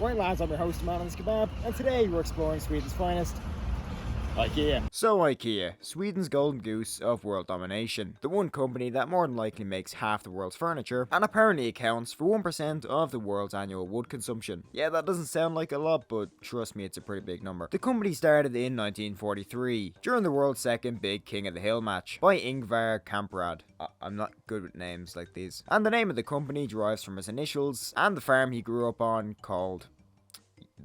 Right lads, I'm your host Man And His Kebab, and today we're exploring Sweden's finest, Ikea. So Ikea, Sweden's golden goose of world domination. The one company that more than likely makes half the world's furniture, and apparently accounts for 1% of the world's annual wood consumption. Yeah, that doesn't sound like a lot, but trust me, it's a pretty big number. The company started in 1943, during the world's second big King of the Hill match, by Ingvar Kamprad. I'm not good with names like these. And the name of the company derives from his initials, and the farm he grew up on called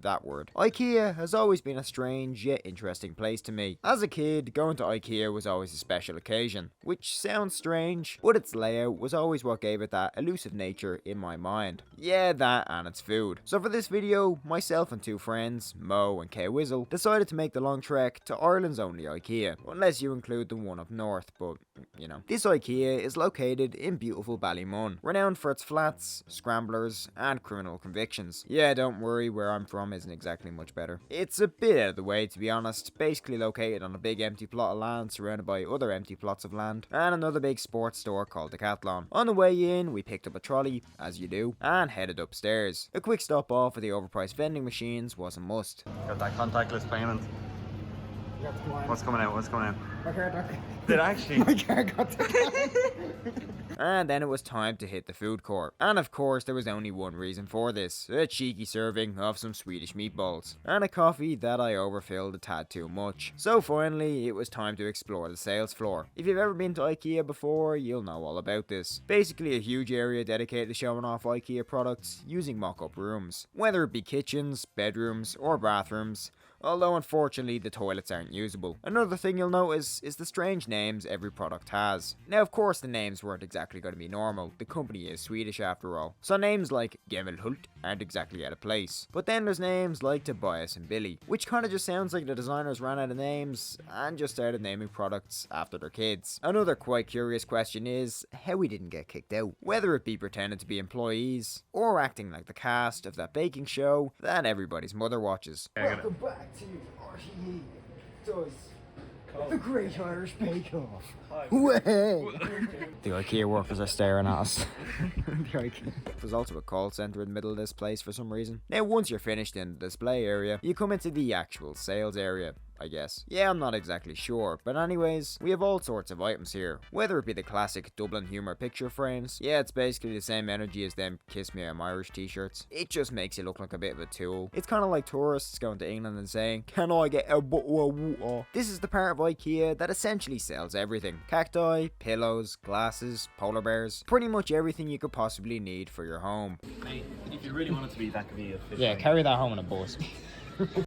that word. Ikea has always been a strange yet interesting place to me. As a kid, going to Ikea was always a special occasion, which sounds strange, but its layout was always what gave it that elusive nature in my mind. Yeah, that and its food. So for this video, myself and two friends, Mo and Kay Wizzle, decided to make the long trek to Ireland's only Ikea, unless you include the one up north, but you know. This Ikea is located in beautiful Ballymun, renowned for its flats, scramblers, and criminal convictions. Yeah, don't worry, where I'm from isn't exactly much better. It's a bit out of the way, to be honest, basically located on a big empty plot of land surrounded by other empty plots of land, and another big sports store called Decathlon. On the way in, we picked up a trolley, as you do, and headed upstairs. A quick stop off at the overpriced vending machines was a must. Got that contactless payment. What's coming out? What's coming out? My card got Did actually? My card got And then it was time to hit the food court. And of course there was only one reason for this. A cheeky serving of some Swedish meatballs. And a coffee that I overfilled a tad too much. So finally it was time to explore the sales floor. If you've ever been to Ikea before, you'll know all about this. Basically a huge area dedicated to showing off Ikea products using mock-up rooms. Whether it be kitchens, bedrooms or bathrooms. Although unfortunately the toilets aren't usable. Another thing you'll notice is the strange names every product has. Now of course the names weren't exactly going to be normal, the company is Swedish after all. So names like Gemmelhult aren't exactly out of place. But then there's names like Tobias and Billy, which kinda just sounds like the designers ran out of names and just started naming products after their kids. Another quite curious question is how we didn't get kicked out. Whether it be pretending to be employees, or acting like the cast of that baking show that everybody's mother watches. Welcome back to RTE does the Great Irish Bake Off. Way! The Ikea workers are staring at us. The Ikea. There's also a call centre in the middle of this place for some reason. Now once you're finished in the display area, you come into the actual sales area, I guess. Yeah, I'm not exactly sure, but anyways, we have all sorts of items here. Whether it be the classic Dublin humour picture frames, yeah, it's basically the same energy as them Kiss Me I'm Irish t-shirts. It just makes you look like a bit of a tool. It's kind of like tourists going to England and saying, "Can I get a bottle of water?" This is the part of Ikea that essentially sells everything. Cacti, pillows, glasses, polar bears, pretty much everything you could possibly need for your home. Mate, if you really want it to be, that could be a fish. Yeah, carry that home in a bus.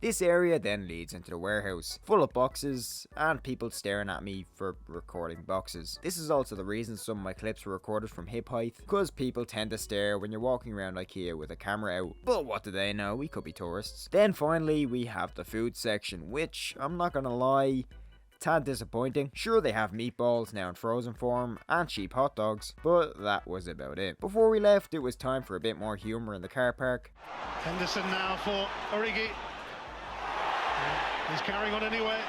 This area then leads into the warehouse, full of boxes and people staring at me for recording boxes. This is also the reason some of my clips were recorded from hip height, because people tend to stare when you're walking around Ikea with a camera out. But what do they know, we could be tourists. Then finally we have the food section, which, I'm not gonna lie, tad disappointing. Sure, they have meatballs now in frozen form and cheap hot dogs, but that was about it. Before we left, it was time for a bit more humour in the car park. Henderson now for Origi. He's carrying on anyway.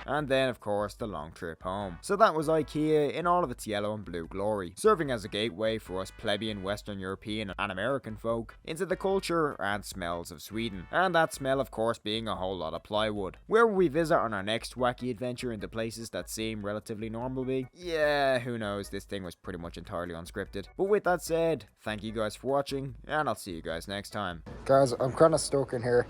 And then of course the long trip home. So that was Ikea in all of its yellow and blue glory, serving as a gateway for us plebeian Western European and American folk into the culture and smells of Sweden. And that smell of course being a whole lot of plywood. Where will we visit on our next wacky adventure into places that seem relatively normal be? Yeah, who knows, this thing was pretty much entirely unscripted. But with that said, thank you guys for watching, and I'll see you guys next time. Guys, I'm kinda stuck in here.